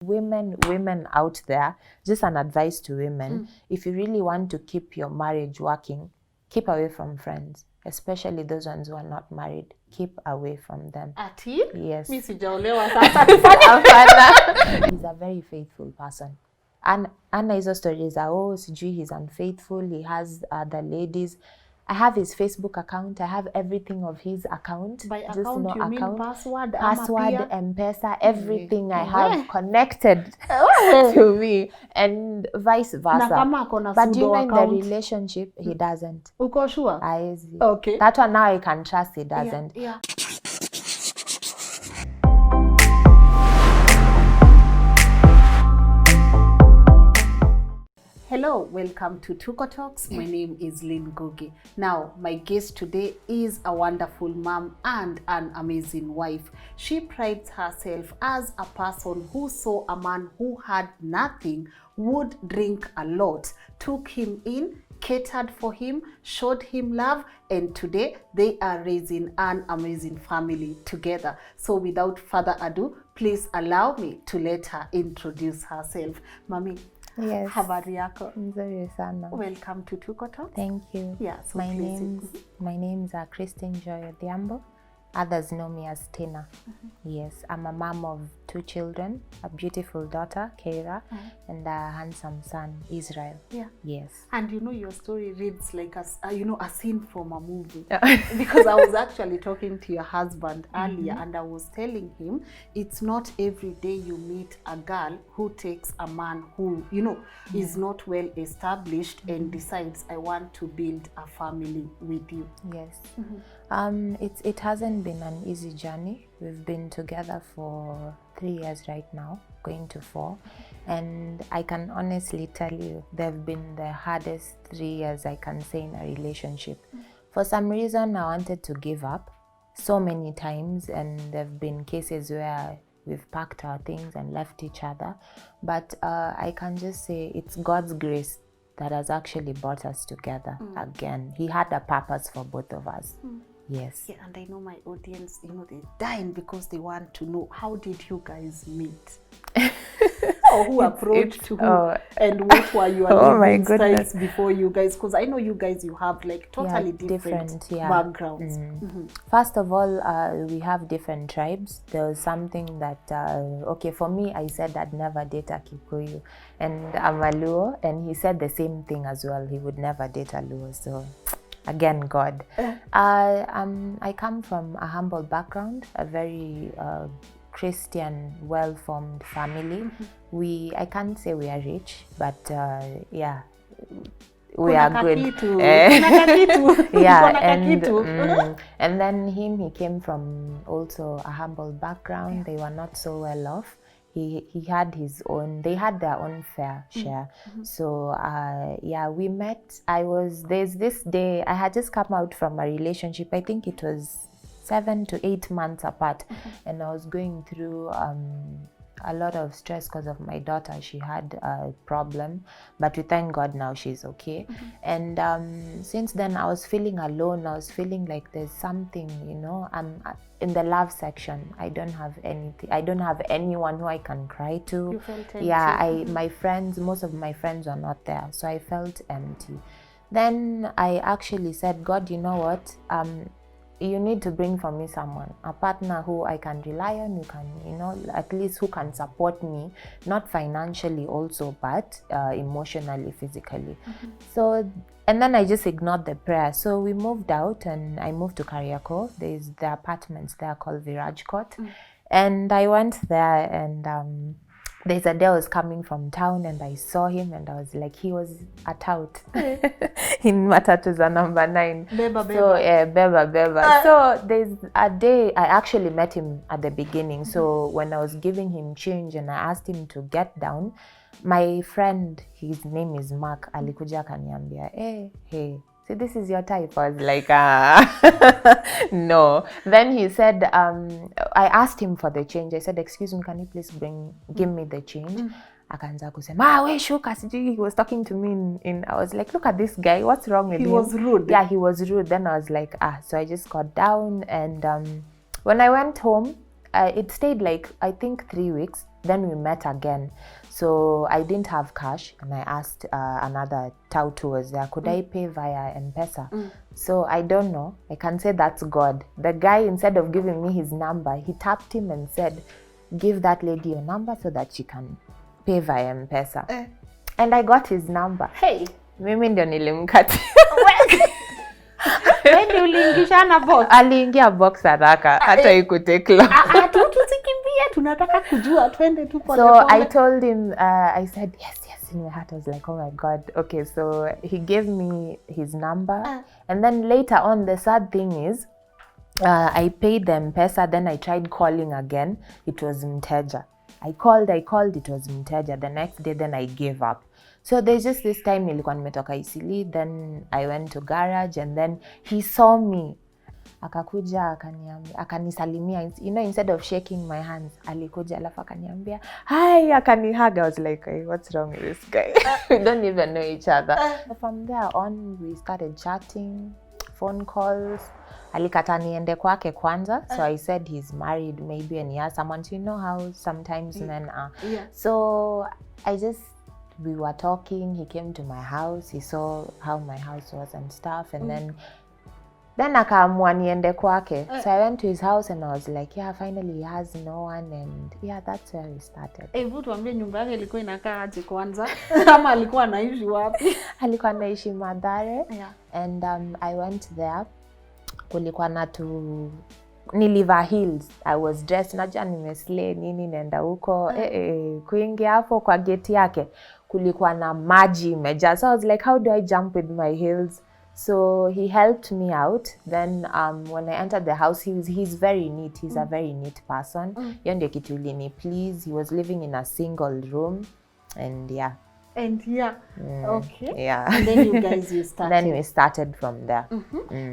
Women out there, just an advice to women, if you really want to keep your marriage working, keep away from friends, especially those ones who are not married. Keep away from them. Ati? Yes. Mimi sijaolewa sasa. He's a very faithful person. And hizo stories are, oh, sijui he's unfaithful, he has other ladies. I have his Facebook account. I have everything of his account. By just account, no you account. mean password, M-Pesa, everything I have connected to me, and vice versa. But you know, in the relationship, he doesn't. Uko sure? Okay. That one now I can trust he doesn't. Yeah. Hello, welcome to Tuko Talks. My name is Lynn Ngugi. Now, my guest today is a wonderful mom and an amazing wife. She prides herself as a person who saw a man who had nothing, would drink a lot, took him in, catered for him, showed him love, and today they are raising an amazing family together. So without further ado, please allow me to let her introduce herself. Mami, yes. Habari yako? Nzuri sana. Welcome to Tuko Talks. Thank you. Yeah, so my name's Christine Odhiambo. Others know me as Tina. Yes, I'm a mom of 2 children, a beautiful daughter, Keira, and a handsome son, Israel. Yeah. Yes. And you know, your story reads like a scene from a movie. Because I was actually talking to your husband earlier, and I was telling him it's not every day you meet a girl who takes a man who, you know, is not well established and decides, I want to build a family with you. Yes. It hasn't been an easy journey. We've been together for 3 years right now, going to 4. And I can honestly tell you, they've been the hardest 3 years I can say in a relationship. For some reason, I wanted to give up so many times, and there've been cases where we've packed our things and left each other. But I can just say it's God's grace that has actually brought us together again. He had a purpose for both of us. Yes. Yeah, and I know my audience, you know, they're dying because they want to know, how did you guys meet? Or who approached who? And what were your styles before you guys? Because I know you guys, you have like totally different backgrounds. First of all, we have different tribes. There was something that, okay, for me, I said I'd never date a Kikuyu. And I'm a Luo, and he said the same thing as well. He would never date a Luo, so... Again, God. I come from a humble background, a very Christian, well-formed family. I can't say we are rich, but yeah, we are good. Yeah, and then he came from also a humble background. They were not so well off. He had his own, they had their own fair share. So yeah, we met. There's this day, I had just come out from a relationship. I think it was 7 to 8 months apart. And I was going through a lot of stress because of my daughter. She had a problem, but we thank God now she's okay. And since then I was feeling alone. I was feeling like there's something, you know, I'm in the love section. I don't have anything. I don't have anyone who I can cry to. You felt empty. Yeah, most of my friends are not there, so I felt empty. Then I actually said, God, you know what? You need to bring for me someone, a partner who I can rely on, who can, you know, at least who can support me, not financially also, but emotionally, physically. So, and then I just ignored the prayer. So we moved out, and I moved to Kariako. There's the apartments there called Viraj Court. And I went there, and there's a day I was coming from town, and I saw him, and I was like, he was a tout in Matatu za number 9. Beba. So beba. So there's a day I actually met him at the beginning. So when I was giving him change and I asked him to get down, my friend, his name is Mark, alikuja akaniambia, hey, so this is your type. I was like, no. Then he said, I asked him for the change. I said, excuse me, can you please give me the change? Akaanza kusema, we shuka, he was talking to me I was like, look at this guy, what's wrong with him? He was rude. Yeah, he was rude. Then I was like, so I just got down, and when I went home, it stayed like, I think 3 weeks. Then we met again. So I didn't have cash, and I asked another tout who was there, could I pay via M-Pesa? So I don't know. I can say that's God. The guy, instead of giving me his number, he tapped him and said, give that lady your number so that she can pay via M-Pesa. And I got his number. Hey, mimi ndio nilimkatia. Wewe uliingishana box? Aliingia box haraka, hata ikutake long. Tusikimbie, tunataka kujua, twende tu pole So pole. I told him, I said, yes. In my heart, I was like, oh my God. Okay, so he gave me his number. And then later on, the sad thing is, I paid the M-Pesa, then I tried calling again. It was Mteja. I called, it was Mteja. The next day, then I gave up. So there's just this time nilikuwa nimetoka Isili, then I went to garage, and then he saw me. Akakuja akanisalimia, you know, instead of shaking my hands, alikuja alafu akaniambia hi, akanihug. I was like, hey, what's wrong with this guy? We don't even know each other. From there on, we started chatting, phone calls. Alikata niende kwake kwanza, so I said he's married maybe and he has someone. So you know how sometimes men are. So we were talking, he came to my house, he saw how my house was and stuff, and then akaamua niende kwake. So I went to his house and I was like, yeah, finally he has no one, and yeah, that's where we started. Hebu tuambie nyumba yake ilikuwa inakaa aje kwanza? Ama alikuwa anaishi wapi? Alikuwa anaishi Mathare. And I went there. Kulikuwa na niliva heels. I was dressed, najua nimeslay nini, nenda huko. Kuingia hapo kwa gate yake kulikuwa na maji imejaa. So I was like, how do I jump with my heels? So he helped me out. Then when I entered the house, he's very neat. He's a very neat person. Hiyo ndio kitu ilini please. He was living in a single room, and yeah. Okay. Yeah. And then you guys, you started. Then we started from there.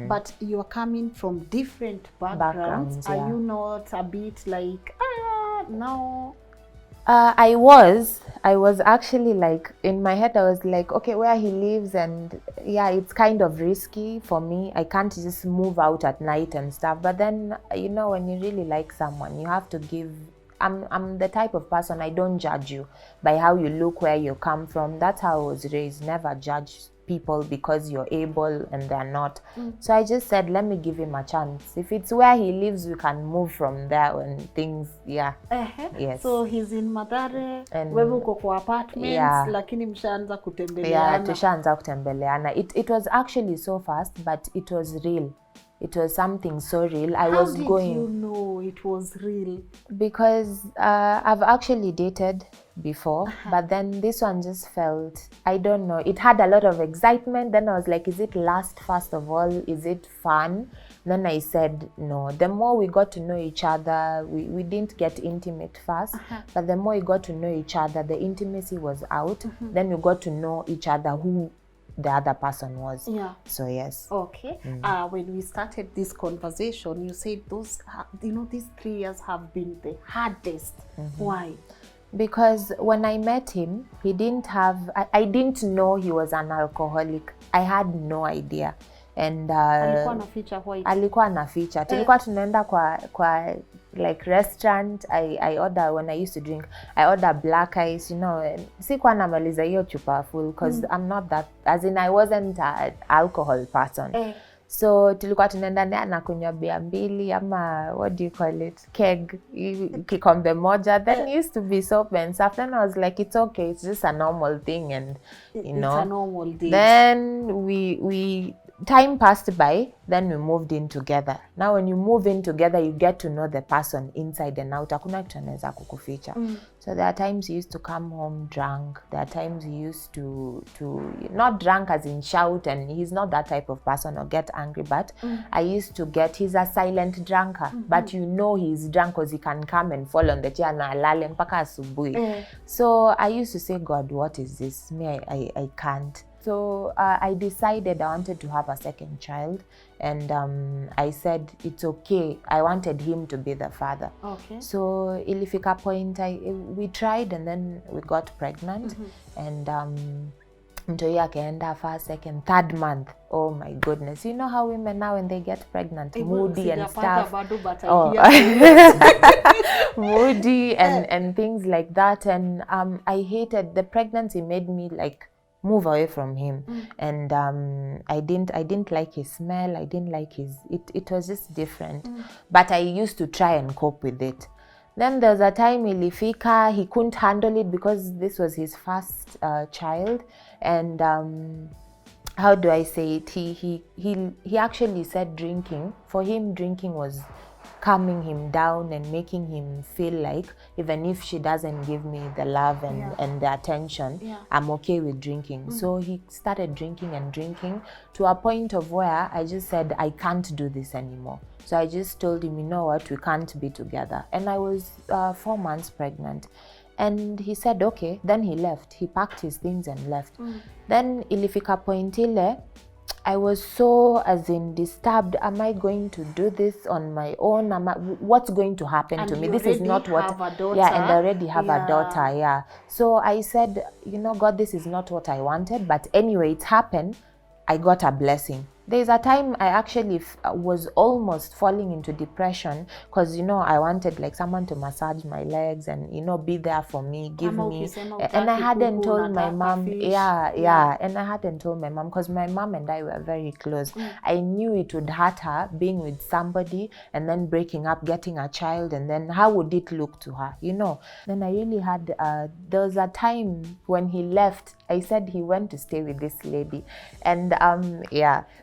But you are coming from different backgrounds. Are you not a bit like, no? I was actually like, in my head I was like, okay, where he lives, and yeah, it's kind of risky for me. I can't just move out at night and stuff. But then, you know, when you really like someone, you have to give. I'm the type of person, I don't judge you by how you look, where you come from. That's how I was raised. Never judge people because you're able and they're not. So I just said, let me give him a chance. If it's where he lives, we can move from there and things, yeah. Yes. So he's in Mathare, and wewe uko kwa apartments, lakini mshaanza kutembeleana. Yeah, tushaanza kutembeleana. It was actually so fast, but it was real. It was something so real. How did you know it was real? Because I've actually dated before, but then this one just felt, I don't know, it had a lot of excitement. Then I was like, is it lust first of all? Is it fun? Then I said no. The more we got to know each other, we didn't get intimate first, but the more we got to know each other, the intimacy was out. Then we got to know each other, who the other person was. So yes. Okay. When we started this conversation, you said those, you know, these 3 years have been the hardest. Why? Because when I met him, he didn't have, I didn't know he was an alcoholic. I had no idea. And alikuwa na feature white. Alikuwa na feature. Tulikuwa tunaenda kwa like restaurant. I order, when I used to drink, I order black ice, you know. Sikuwa namaliza hiyo chupa full because I'm not that, as in I wasn't an alcohol person. So tulikuwa tunaenda na kunywa bia mbili ama what do you call it, keg, kikombe moja. Then it used to be soap and stuff. Then I was like, it's okay, it's just a normal thing, and you know, it's a normal day. Then we time passed by, then we moved in together. Now when you move in together, you get to know the person inside and out. Hakuna kitu anaweza kukuficha. So there are times he used to come home drunk. There are times he used to not drunk as in shout, and he's not that type of person or get angry, but I used to get, he's a silent drunker, but you know he's drunk because he can come and fall on the chair na alale mpaka asubuhi. So I used to say, God, what is this? Me, I can't. So I decided I wanted to have a second child, and I said it's okay. I wanted him to be the father. Okay. So ilifika point, we tried, and then we got pregnant, and mtoi akaenda first, second, third month. Oh my goodness, you know how women now when they get pregnant, moody and stuff. Moody and things like that. And I hated the pregnancy. Made me like move away from him. And I didn't like his smell. I didn't like his it was just different. But I used to try and cope with it. Then there's a time ilifika, he couldn't handle it because this was his first child. And how do I say it? He actually said drinking. For him, drinking was calming him down and making him feel like even if she doesn't give me the love and the attention, I'm okay with drinking. So he started drinking and drinking to a point of where I just said, I can't do this anymore. So I just told him, you know what, we can't be together. And I was 4 months pregnant. And he said, okay. Then he left. He packed his things and left. Then ilifika point ile, I was so disturbed. Am I going to do this on my own? What's going to happen to me? This is not what. Yeah, and I already have a daughter. Yeah. So I said, you know, God, this is not what I wanted. But anyway, it happened. I got a blessing. There's a time I actually was almost falling into depression because, you know, I wanted like someone to massage my legs and, you know, be there for me, give me. And I hadn't told my mom. Yeah. And I hadn't told my mom because my mom and I were very close. I knew it would hurt her being with somebody and then breaking up, getting a child, and then how would it look to her, you know? Then I really had, there was a time when he left, I said he went to stay with this lady. And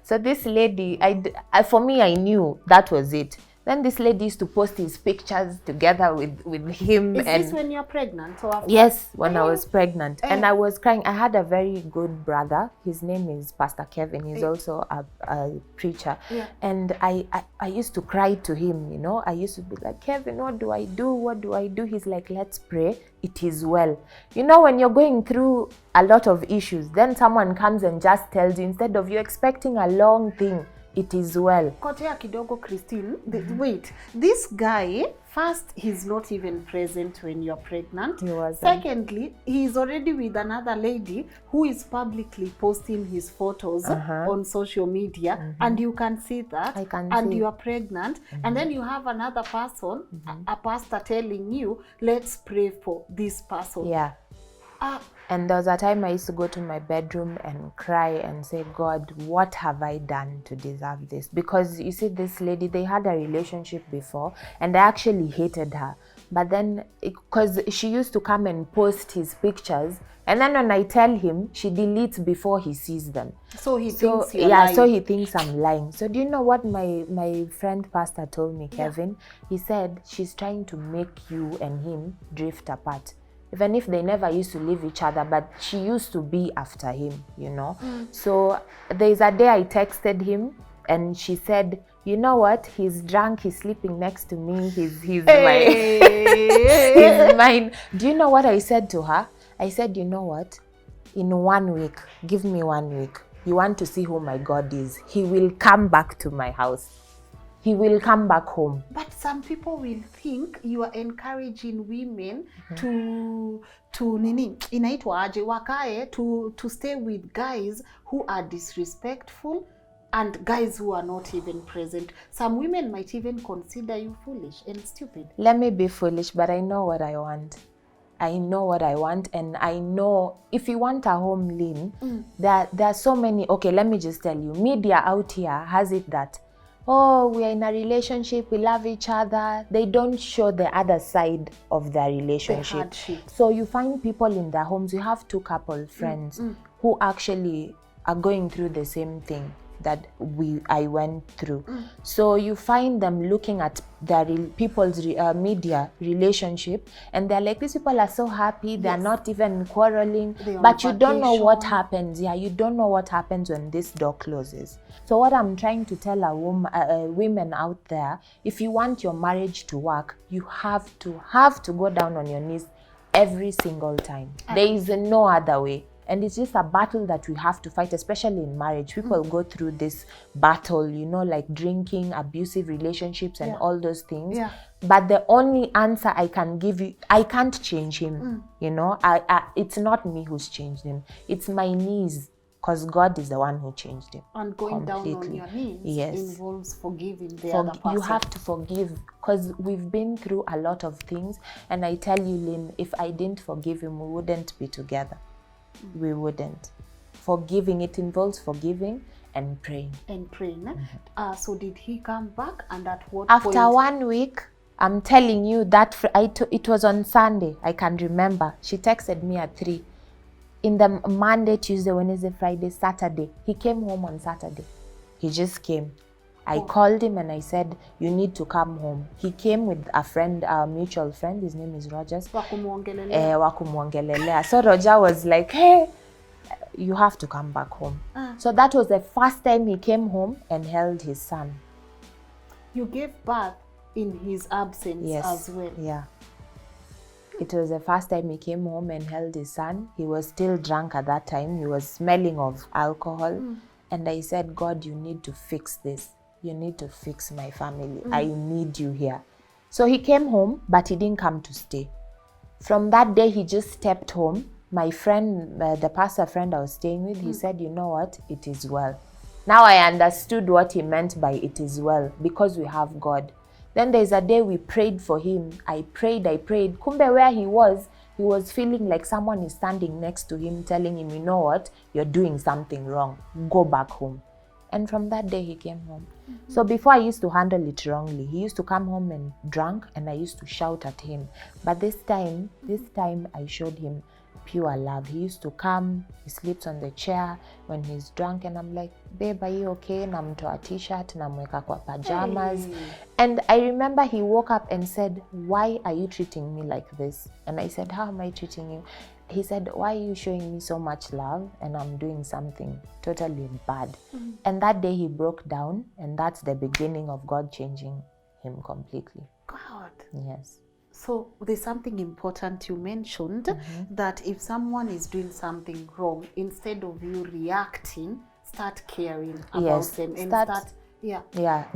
so this lady, for me, I knew that was it. Then this lady used to post his pictures together with him. Is this when you're pregnant? Or after? Yes, when I was pregnant. And I was crying. I had a very good brother. His name is Pastor Kevin. He's also a preacher. And I used to cry to him, you know. I used to be like, Kevin, what do I do? What do I do? He's like, let's pray. It is well. You know, when you're going through a lot of issues, then someone comes and just tells you, instead of you expecting a long thing, it is well. Kotea kidogo, Christine, wait, this guy, first, he's not even present when you're pregnant. He wasn't. Secondly, he's already with another lady who is publicly posting his photos on social media, and you can see that. I can and see. you are pregnant, and then you have another person, a pastor telling you, let's pray for this person. Yeah. And there was a time I used to go to my bedroom and cry and say, God, what have I done to deserve this? Because you see, this lady, they had a relationship before and I actually hated her. But then, because she used to come and post his pictures, and then when I tell him, she deletes before he sees them. So he thinks you're lying. So he thinks I'm lying. So do you know what my friend pastor told me, Kevin? He said, she's trying to make you and him drift apart. Even if they never used to leave each other, but she used to be after him, you know. So there's a day I texted him and she said, you know what, he's drunk, he's sleeping next to me, he's he's mine. Do you know what I said to her? I said, you know what, in 1 week, give me 1 week. You want to see who my God is. He will come back to my house. He will come back home. But some people will think you are encouraging women to nini inaitwa aje wakae to stay with guys who are disrespectful and guys who are not even present. Some women might even consider you foolish and stupid. Let me be foolish, but I know what I want. I know what I want, and I know if you want a home, Lynn, there are so many. Okay, let me just tell you, media out here has it that, oh, we are in a relationship, we love each other. They don't show the other side of their relationship. So you find people in their homes, you have two couple friends who actually are going through the same thing that I went through. So you find them looking at their people's media relationship, and they're like, these people are so happy, they're not even quarreling, but you don't know what happens. You don't know what happens when this door closes. So what I'm trying to tell women out there, if you want your marriage to work, you have to go down on your knees every single time. There is no other way. And it's just a battle that we have to fight, especially in marriage. People go through this battle, you know, like drinking, abusive relationships and all those things. But the only answer I can give you, I can't change him, you know. It's not me who's changed him. It's my knees, because God is the one who changed him. And going down on your knees involves forgiving the other person. You have to forgive, because we've been through a lot of things. And I tell you, Lynn, if I didn't forgive him, we wouldn't be together. We wouldn't. Forgiving, it involves forgiving and praying. So did he come back, and at what After point? 1 week, I'm telling you that it was on Sunday, I can remember. She texted me at 3. In the Monday, Tuesday, Wednesday, Friday, Saturday. He came home on Saturday. He just came. I called him and I said, you need to come home. He came with a friend, a mutual friend. His name is Rogers. Wakumuongelelea. So Roger was like, hey, you have to come back home. So that was the first time he came home and held his son. You gave birth in his absence as well. Yeah. It was the first time he came home and held his son. He was still drunk at that time. He was smelling of alcohol. And I said, God, you need to fix this. You need to fix my family. I need you here. So he came home, but he didn't come to stay. From that day, he just stepped home. My friend, the pastor friend I was staying with, he said, you know what? It is well. Now I understood what he meant by it is well, because we have God. Then there's a day we prayed for him. I prayed. Kumbe where he was feeling like someone is standing next to him, telling him, you know what? You're doing something wrong. Go back home. And from that day, he came home. So before, I used to handle it wrongly. He used to come home and drunk, and I used to shout at him. But this time I showed him pure love. He used to come, he sleeps on the chair when he's drunk, and I'm like, babe, are you okay? Namtoa t-shirt, namweka kwa pajamas. And I remember he woke up and said, why are you treating me like this? And I said, how am I treating you? He said, why are you showing me so much love and I'm doing something totally bad? And that day he broke down, and that's the beginning of God changing him completely. God. Yes. So there's something important you mentioned, that if someone is doing something wrong, instead of you reacting, start caring about them and start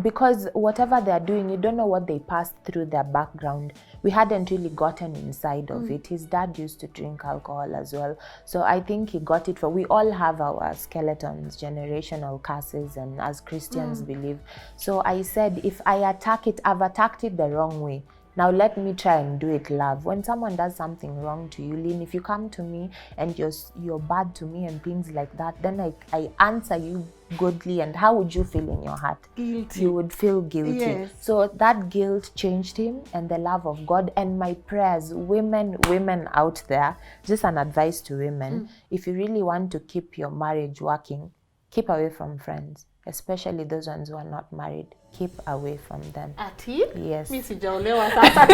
because whatever they're doing, you don't know what they passed through their background. We hadn't really gotten inside of it. His dad used to drink alcohol as well, so I think he got it. We all have our skeletons, generational curses, and as Christians believe. So I said, if I attack it, I've attacked it the wrong way. Now let me try and do it love. When someone does something wrong to you, Lynn, if you come to me and you're bad to me and things like that, then I answer you goodly, and how would you feel in your heart? Guilty. You would feel guilty. Yes. So that guilt changed him, and the love of God and my prayers. Women out there, just an advice to women, if you really want to keep your marriage working, keep away from friends, especially those ones who are not married. Keep away from them. Ati? Yes. Mimi sijaolewa sasa.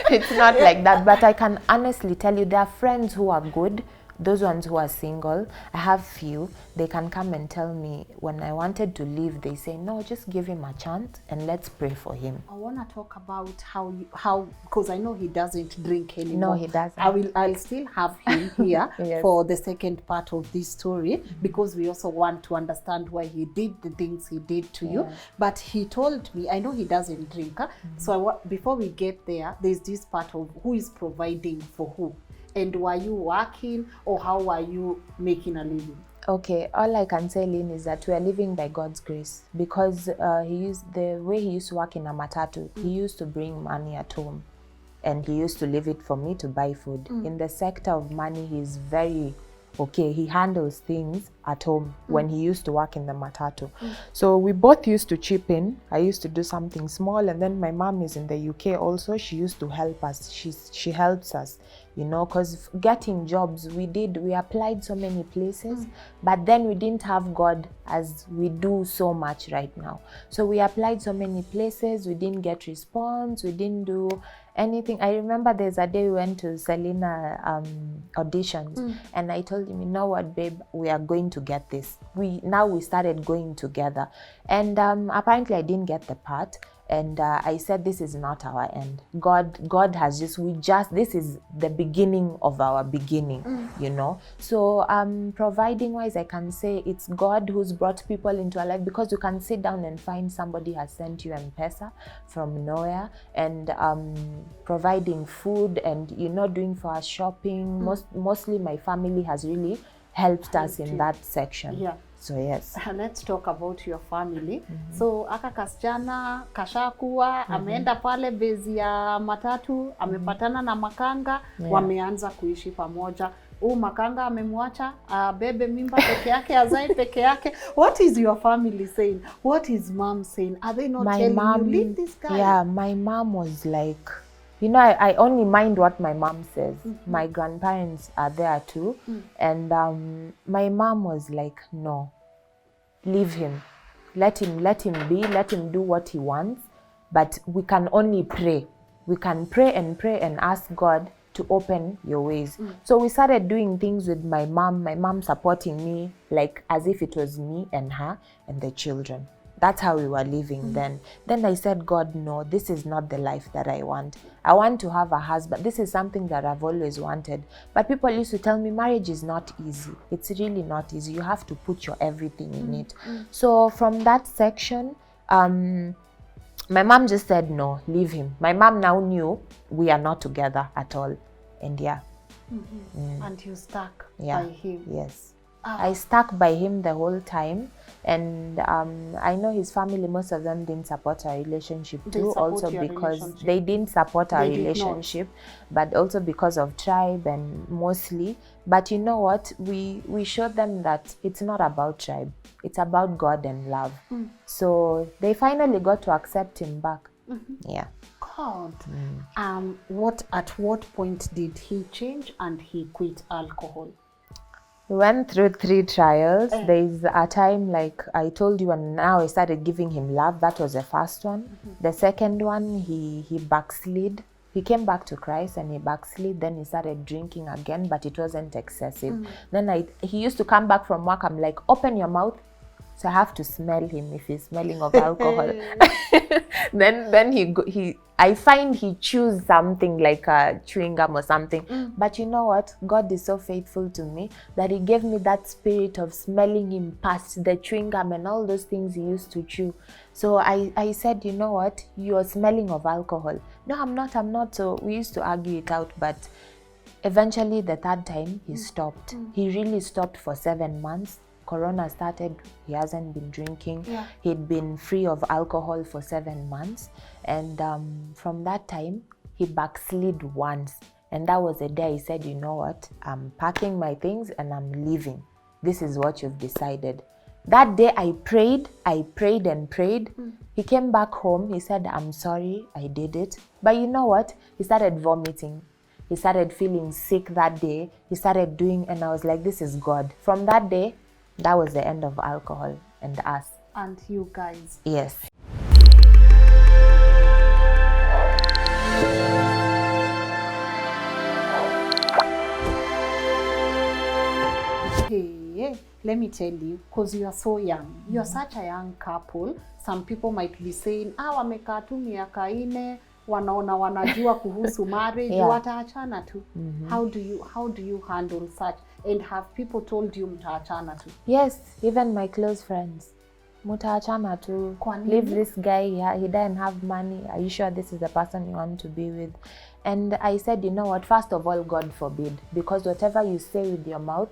It's not like that, but I can honestly tell you there are friends who are good. Those ones who are single, I have few, they can come and tell me when I wanted to leave, they say, no, just give him a chance and let's pray for him. I want to talk about how because I know he doesn't drink anymore. No, he doesn't. I'll still have him here Yes. for the second part of this story, because we also want to understand why he did the things he did to you. But he told me, I know he doesn't drink. So before we get there, there's this part of who is providing for who. And were you working, or how were you making a living? Okay, all I can say, Lynn, is that we are living by God's grace, because the way he used to work in a matatu, he used to bring money at home, and he used to leave it for me to buy food. In the sector of money, he's very okay. He handles things at home when he used to work in the matatu. So we both used to chip in. I used to do something small, and then my mom is in the UK also. She used to help us. She helps us, you know, because getting jobs, we applied so many places, but then we didn't have God as we do so much right now. So we applied so many places, we didn't get response, we didn't do anything. I remember there's a day we went to Selena auditions, and I told him, you know what, babe, we are going to get this. We started going together, and apparently I didn't get the part. And I said, this is not our end. God has this is the beginning of our beginning, you know. So providing wise, I can say it's God who's brought people into our life, because you can sit down and find somebody has sent you M-Pesa from nowhere, and providing food, and, you know, doing for us shopping. Mostly my family has really helped us in that section. Yeah. So yes. Let's talk about your family. So aka kasichana kashakuwa ameenda pale bezi ya matatu, amepatana na makanga, wameanza kuishi pamoja. Makanga amemwacha bebe mimba peke yake, azae peke yake. What is your family saying? What is mom saying? Are they not telling you, leave this guy? Yeah, my mom was like, you know, I only mind what my mom says. My grandparents are there too. And my mom was like, no, leave him. Let him be, let him do what he wants. But we can only pray. We can pray and ask God to open your ways. So we started doing things with my mom supporting me, like as if it was me and her and the children. That's how we were living then. Then I said, God, no, this is not the life that I want. I want to have a husband. This is something that I've always wanted. But people used to tell me marriage is not easy. It's really not easy. You have to put your everything in it. So from that section, my mom just said, no, leave him. My mom now knew we are not together at all. And yeah. And you stuck by him. Yes. I stuck by him the whole time, and I know his family, most of them didn't support our relationship too, also because they didn't support our relationship, but also because of tribe and mostly. But you know what, we showed them that it's not about tribe, it's about God and love. So they finally got to accept him back. Yeah. God. At what point did he change and he quit alcohol? We went through 3 trials. There's a time, like I told you, and now I started giving him love. That was the first one. The second one, he backslid. He came back to Christ and he backslid. Then he started drinking again, but it wasn't excessive. Then he used to come back from work. I'm like, open your mouth. So I have to smell him if he's smelling of alcohol. Then I find he chews something like a chewing gum or something. But you know what? God is so faithful to me that he gave me that spirit of smelling him past the chewing gum and all those things he used to chew. So I said, you know what? You're smelling of alcohol. No, I'm not. So we used to argue it out, but eventually the third time he stopped. He really stopped for 7 months. Corona started, he hasn't been drinking. He'd been free of alcohol for 7 months. And from that time, he backslid once. And that was the day he said, you know what, I'm packing my things and I'm leaving. This is what you've decided. That day I prayed and prayed. He came back home, he said, I'm sorry, I did it. But you know what, he started vomiting. He started feeling sick that day. He started doing, and I was like, this is God. From that day, that was the end of alcohol and us. And you guys. Yes. Hey, let me tell you, because you are so young. You are such a young couple. Some people might be saying, wamekaa tu miaka 4, wanaona wanajua kuhusu marriage, wataachana tu. How do you handle such? And have people told you mtaachana tu? Yes, even my close friends. Mtaachana tu. Leave this guy, he doesn't have money. Are you sure this is the person you want to be with? And I said, you know what, first of all, God forbid. Because whatever you say with your mouth,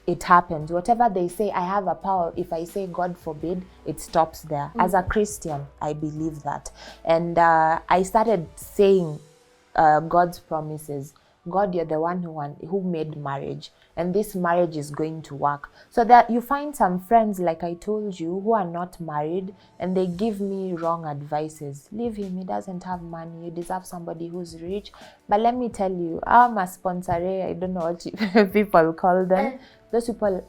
it happens. Whatever they say, I have a power. If I say God forbid, it stops there. As a Christian, I believe that. And I started saying God's promises. God, you're the one who made marriage, and this marriage is going to work. So that you find some friends, like I told you, who are not married, and they give me wrong advices. Leave him, he doesn't have money, you deserve somebody who's rich. But let me tell you, I'm a sponsor, I don't know what people call them. Those people,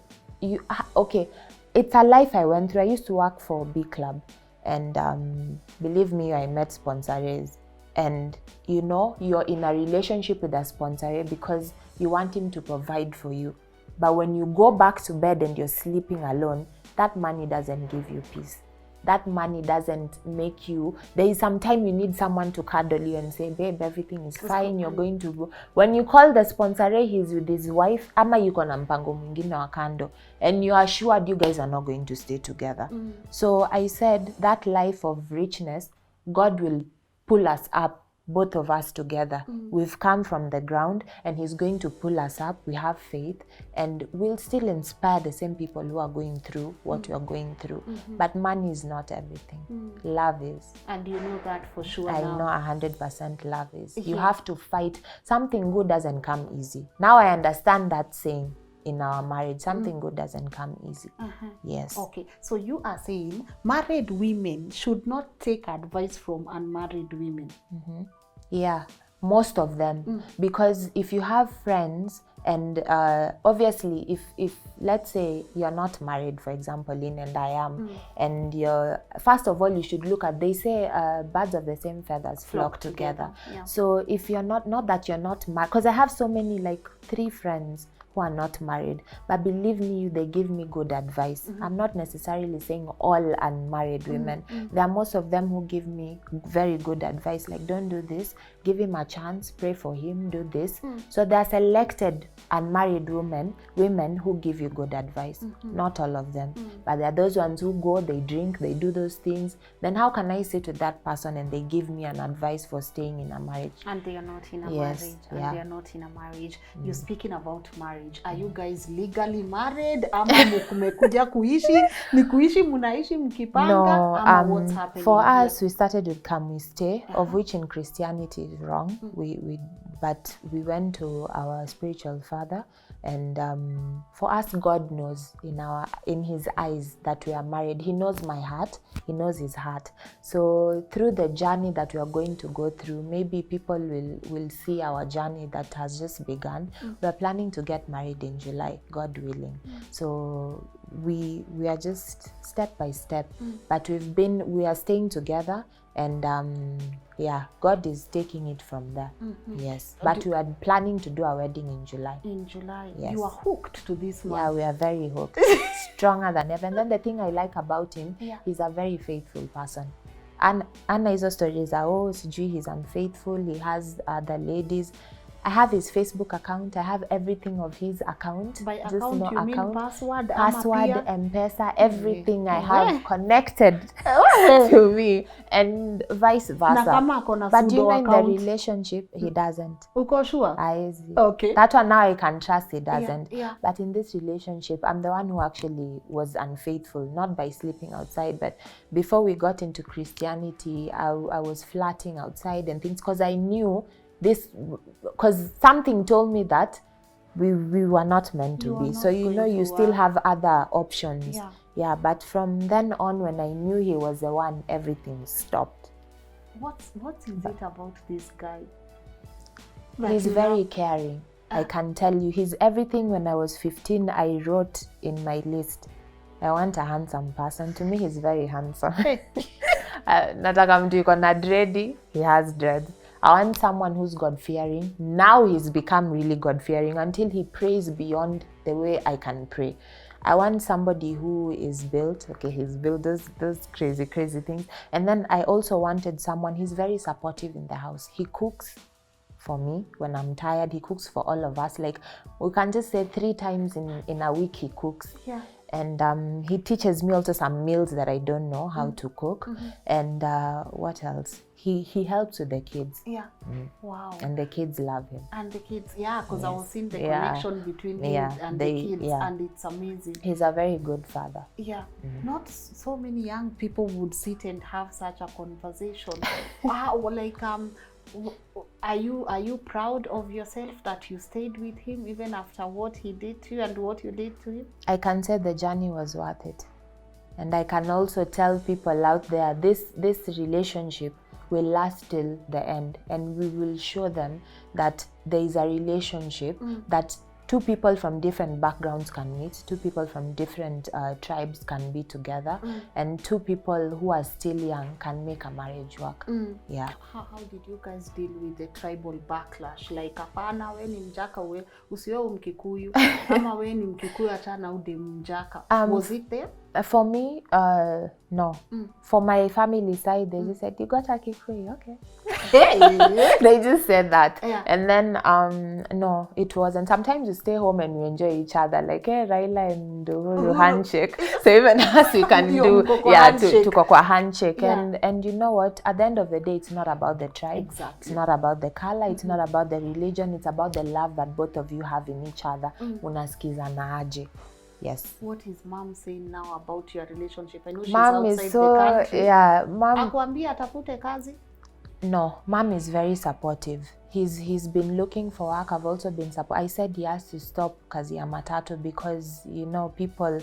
okay, it's a life I went through. I used to work for B Club, and believe me, I met sponsors. And you know, you're in a relationship with a sponsor because you want him to provide for you. But when you go back to bed and you're sleeping alone, that money doesn't give you peace. that money doesn't make you, there is some time you need someone to cuddle you and say, babe, everything is fine, you're going to go. When you call the sponsor, he's with his wife, ama yuko na mpango mwingine wa kando, and you are assured you guys are not going to stay together. So I said that life of richness, God will pull us up, both of us together. We've come from the ground and he's going to pull us up. We have faith and we'll still inspire the same people who are going through what we are going through. But money is not everything. Love is. And you know that for sure. I now. know 100% love is. You have to fight. Something good doesn't come easy. Now I understand that saying in our marriage. Something good doesn't come easy. Yes. Okay, so you are saying married women should not take advice from unmarried women. Yeah, most of them. Because if you have friends, and obviously if let's say you're not married, for example, Lynn and I am, and you're, first of all, you should look at, they say birds of the same feathers flock together. Yeah. So if you're not that you're not married, because I have so many, like 3 friends who are not married, but believe me, they give me good advice. I'm not necessarily saying all unmarried women. There are most of them who give me very good advice, like don't do this, give him a chance, pray for him, do this. So there are selected unmarried women who give you good advice. Not all of them, but there are those ones who go, they drink, they do those things. Then how can I sit with that person and they give me an advice for staying in a marriage? And they are not in a Yes, marriage. yeah. And they are not in a marriage. You're speaking about marriage. Are you guys legally married? Ama mkumekuja kuishi? Ni kuishi munaishi mkipanga? No, Ama what's happening for here? us, we started with Come We Stay, of which in Christianity is wrong. But we went to our spiritual father, and for us, God knows in his eyes that we are married. He knows my heart, he knows his heart. So through the journey that we are going to go through, maybe people will see our journey that has just begun. We are planning to get married in July, God willing. So we are just step by step, but we are staying together, and yeah, God is taking it from there. Yes, but we are planning to do our wedding in July. In July, Yes. you are hooked to this man. Yeah, we are very hooked. Stronger than ever. And then the thing I like about him, he's a very faithful person. And hizo stories are, oh, sijui he's unfaithful, he has other ladies. I have his Facebook account. I have everything of his account. By Just account, no you mean account. password, Password, ama pia? M-Pesa, everything I have connected to me, and vice Na versa. kama akona But you pseudo know, in the account? relationship, he doesn't. Uko sure? Okay. That one now I can trust he doesn't. Yeah. But in this relationship, I'm the one who actually was unfaithful, not by sleeping outside, but before we got into Christianity, I was flirting outside and things, because I knew this, because something told me that we were not meant to be. So you know, you still have other options. Yeah, but from then on, when I knew he was the one, everything stopped. What is it about this guy? He's very caring. I can tell you, he's everything. When I was 15, I wrote in my list, I want a handsome person. To me, he's very handsome. Nataka mtu yuko na dready, he has dread. I want someone who's God-fearing. Now he's become really God-fearing until he prays beyond the way I can pray. I want somebody who is built. Okay, he's built those crazy things. And then I also wanted someone, he's very supportive in the house. He cooks for me when I'm tired. He cooks for all of us. Like, we can just say 3 times in a week he cooks. Yeah. And he teaches me also some meals that I don't know how to cook. And what else? He helps with the kids. Yeah. Wow. And the kids love him. And the kids, yeah, because I was seeing the connection between him and the kids, and it's amazing. He's a very good father. Yeah. Not so many young people would sit and have such a conversation. Wow, like are you proud of yourself that you stayed with him even after what he did to you and what you did to him? I can say the journey was worth it. And I can also tell people out there, this relationship will last till the end, and we will show them that there is a relationship that two people from different backgrounds can meet, two people from different tribes can be together, and two people who are still young can make a marriage work. Yeah. How did you guys deal with the tribal backlash? Like, apana we ni mjaka usiwe Mkikuyu, ama we ni Mkikuyu atana ude mjaka. Was it there? For me, no. For my family side, they just said, you got a Kikuyu, okay. They just said that. Yeah. And then, no, it wasn't. Sometimes you stay home and you enjoy each other, like, hey, Raila and Uhuru handshake. So even us, we can do, tuko kwa handshake. And you know what? At the end of the day, it's not about the tribe. Exactly. It's not about the color. It's not about the religion. It's about the love that both of you have in each other. Unaskizana aje. Yes. What is mom saying now about your relationship? I know she's Mom outside is so, the country. yeah, mom. Akuambia atafute kazi? No, mom is very supportive. He's been looking for work. I've also been support. I said he has to stop kazi ya matatu because, you know, people,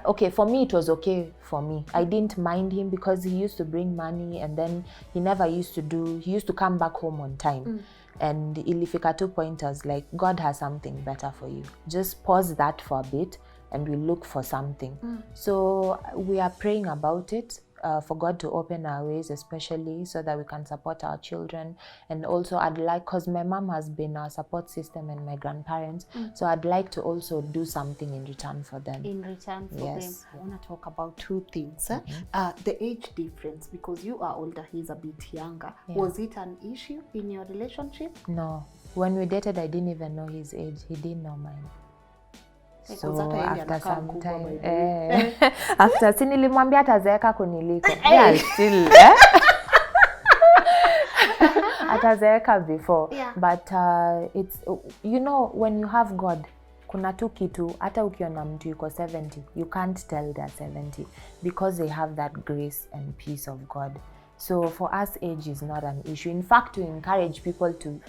okay, for me it was okay for me. I didn't mind him because he used to bring money, and then he used to come back home on time. And ilifika 2 pointers, like, God has something better for you. Just pause that for a bit and we look for something. So we are praying about it, for God to open our ways, especially so that we can support our children. And also I'd like, because my mom has been our support system and my grandparents, so I'd like to also do something in return for them. In return for them. I want to talk about two things. The age difference, because you are older, he's a bit younger. Was it an issue in your relationship? No. When we dated, I didn't even know his age. He didn't know mine. So after some time, after nilimwambia atazeeka kuniliko. Yeah, still atazeeka before. But it's, you know, when you have God, kuna tu kitu, hata ukiona mtu yuko 70, you can't tell they're 70 because they have that grace and peace of God. So for us, age is not an issue. In fact, to encourage people to,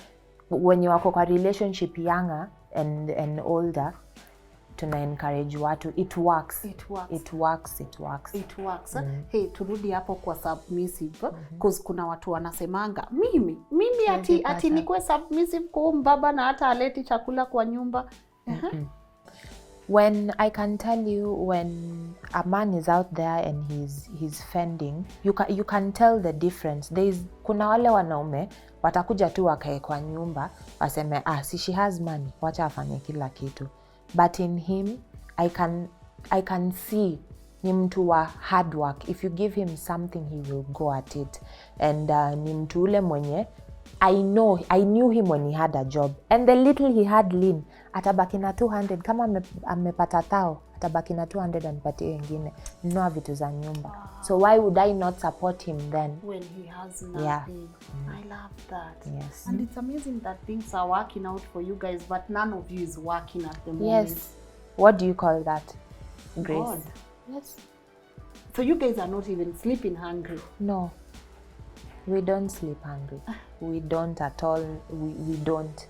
when you are kwa relationship younger and older, tuna encourage watu, it works. Hey, turudi hapo kwa submissive, because kuna watu wanasemanga mimi ati nikuwe submissive kwa mbaba na hata aleti chakula kwa nyumba. When I can tell you, when a man is out there and he's fending, you can tell the difference. Kuna wale wanaume watakuja tu wakae kwa nyumba waseme si she has money, wacha afanye kila kitu. But in him, I can see ni mtu wa hard work. If you give him something, he will go at it. And ni mtu ule mwenye, I knew him when he had a job. And the little he had Lynn, atabaki na 200. Kama amepata thao, atabaki na 200 anipatie wengine. Nunua vitu za nyumba. So why would I not support him then? When he has nothing. I love that. Yes. And it's amazing that things are working out for you guys, but none of you is working at the moment. Yes. What do you call that? Grace. God. Yes. So you guys are not even sleeping hungry? No. We don't sleep hungry. We don't at all. We don't.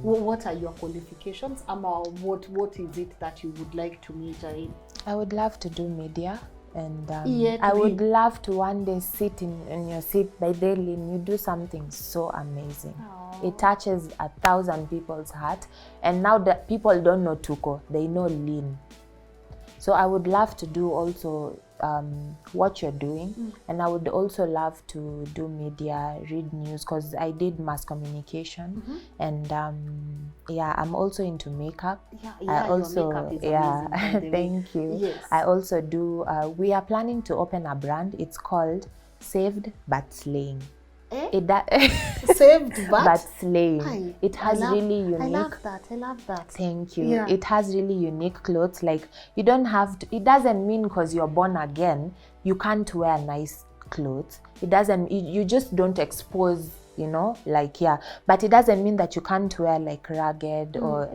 What are your qualifications? What is it that you would like to major in? I would love to do media. And I would love to one day sit in your seat by daily and you do something so amazing. It touches 1,000 people's heart. And now that people don't know Tuko, they know Lynn. So I would love to do also what you're doing. And I would also love to do media, read news, because I did mass communication. And I'm also into makeup. I also, your makeup is amazing, thank you. Yes. I also do, we are planning to open a brand. It's called Saved But Slaying. Saved but slaying. It has really unique. I love that. Thank you. It has really unique clothes. Like, you don't have to, it doesn't mean because you're born again, you can't wear nice clothes. It doesn't, you just don't expose, you know, like, but it doesn't mean that you can't wear like ragged or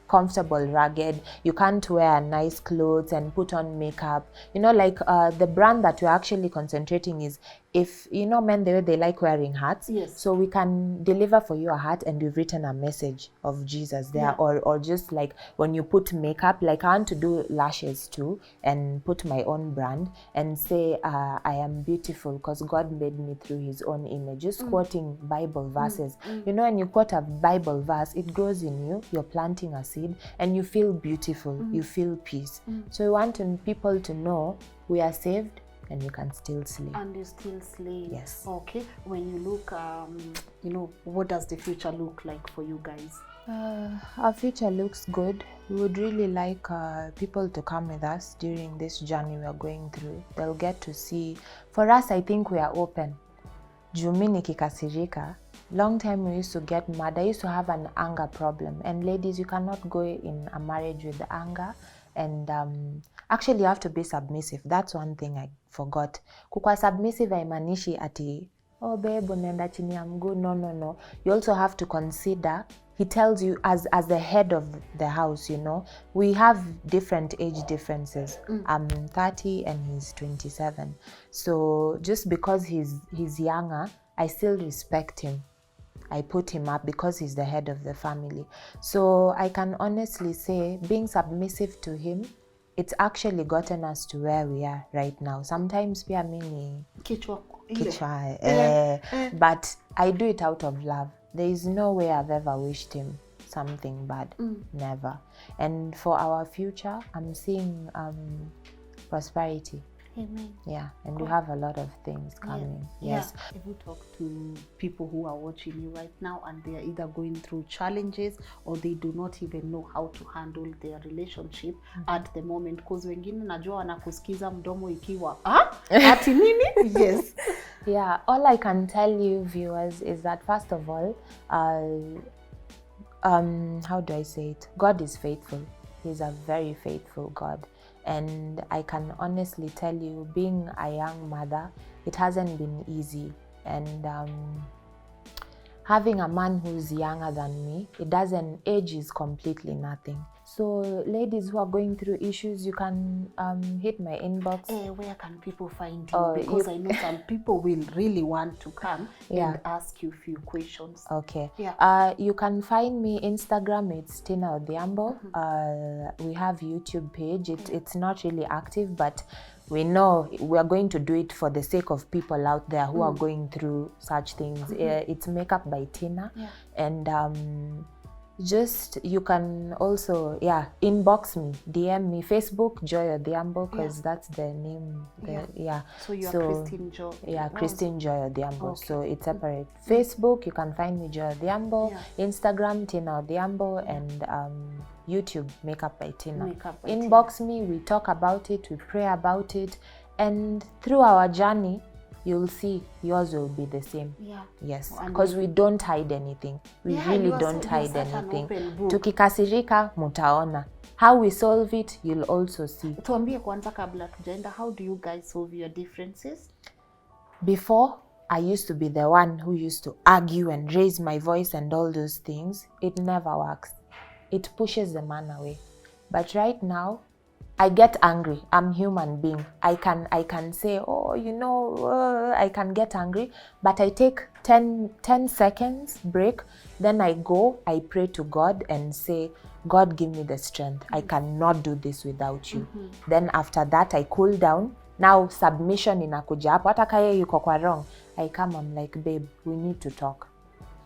comfortable, rugged. You can't wear nice clothes and put on makeup. You know, like the brand that we're actually concentrating is, if you know men, they like wearing hats. Yes. So we can deliver for you a hat and we've written a message of Jesus there. Or just like when you put makeup, like I want to do lashes too and put my own brand and say I am beautiful because God made me through his own image. Just quoting Bible verses. You know, when you quote a Bible verse, it grows in you. You're planting a seed and you feel beautiful. You feel peace. So we want people to know we are saved and you can still slay. And you still slay. Yes. Okay. When you look, you know, what does the future look like for you guys? Our future looks good. We would really like people to come with us during this journey we are going through. They'll get to see. For us, I think we are open. Jumi nikikasirika. Long time we used to get mad. I used to have an anger problem. And ladies, you cannot go in a marriage with anger. And actually, you have to be submissive. That's one thing I forgot. Kukwa submissive haimanishi ati, oh babe, unaenda chini ya mguu. No. You also have to consider, he tells you as the head of the house, you know, we have different age differences. I'm 30 and he's 27. So just because he's younger, I still respect him. I put him up because he's the head of the family. So I can honestly say, being submissive to him, it's actually gotten us to where we are right now. Sometimes pia mimi kichwa, but I do it out of love. There is no way I've ever wished him something bad. Never. And for our future, I'm seeing prosperity. Amen. Yeah, and we have a lot of things coming. Yes. If you talk to people who are watching you right now and they are either going through challenges or they do not even know how to handle their relationship at the moment, because wengine najua wanakusikiza mdomo ikiwa ati nini? Yes. Yeah, all I can tell you viewers is that first of all, how do I say it? God is faithful. He's a very faithful God. And I can honestly tell you, being a young mother, it hasn't been easy. And having a man who's younger than me, age is completely nothing. So ladies who are going through issues, you can hit my inbox. Where can people find you? Because I know some people will really want to come and ask you a few questions. Okay. Yeah. You can find me Instagram, it's Tina Odhiambo. We have YouTube page. It's not really active, but we know we are going to do it for the sake of people out there who are going through such things. It's Makeup by Tina. And just you can also inbox me, DM me, Facebook Joy Odhiambo, because that's the name. So you are Christine Joy. Christine Joy Odhiambo. Okay. So it's separate. Facebook, you can find me Joy Odhiambo. Instagram Tina Odhiambo, and YouTube Makeup by Tina. Inbox me, we talk about it, we pray about it, and through our journey you'll see yours will be the same. Yes, because we don't hide anything. We really don't hide anything. Tukikasirika mutaona. How we solve it, you'll also see. Tuambie kwanza kabla tujaenda, how do you guys solve your differences? Before, I used to be the one who used to argue and raise my voice and all those things. It never works. It pushes the man away. But right now, I get angry. I'm a human being. I can say, I can get angry, but I take 10 seconds break. Then I go, I pray to God and say, God, give me the strength. I cannot do this without you. Then after that, I cool down. Now submission inakuja hapo. Hata kaya yuko kwa wrong. I come, I'm like, babe, we need to talk.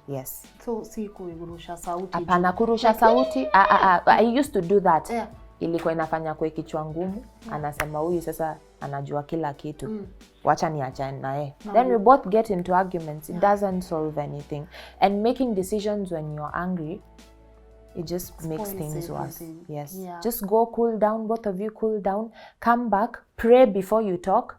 Yes. So si kurusha sauti. Hapana kurusha sauti. I used to do that. Ilikuwa inafanya kwa kichwa ngumu. Anasema huyu sasa anajua kila kitu. Wacha niachane naye. Then we both get into arguments. It doesn't solve anything. And making decisions when you're angry, it just makes things worse. Yes. Just go cool down. Both of you cool down. Come back. Pray before you talk.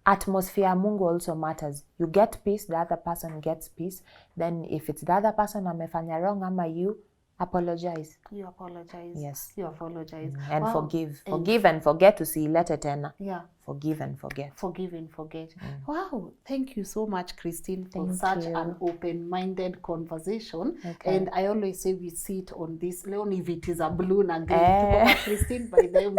Atmosphere Mungu also matters. You get peace, the other person gets peace. Then if it's the other person amefanya wrong ama you, apologize. You apologize. Yes. You apologize. And forgive. Forgive and forget to see later tena. Yeah. forgive and forget. Forgive and forget. Wow, thank you so much, Christine, for Thank such you. an open-minded conversation. Okay. And I always say we sit on this, leon if it is a balloon again, Christine, by them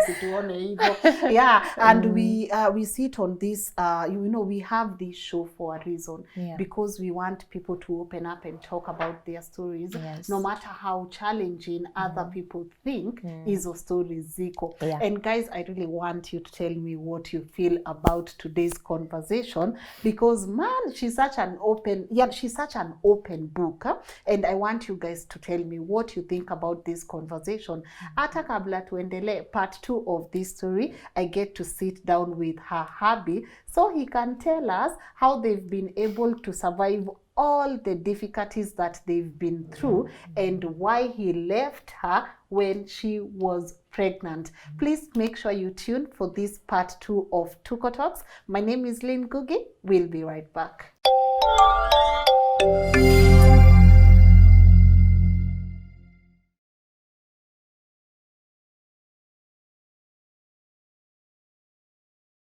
yeah, and we sit on this, we have this show for a reason, because we want people to open up and talk about their stories, no matter how challenging other people think hizo stories ziko. And guys, I really want you to tell me what you feel about today's conversation, because man, she's such an open book, and I want you guys to tell me what you think about this conversation. Hata kabla tuendele part 2 of this story, I get to sit down with her hubby so he can tell us how they've been able to survive all the difficulties that they've been through, and why he left her when she was pregnant. Please make sure you tune for this part 2 of Tuko Talks. My name is Lynn Ngugi. We'll be right back.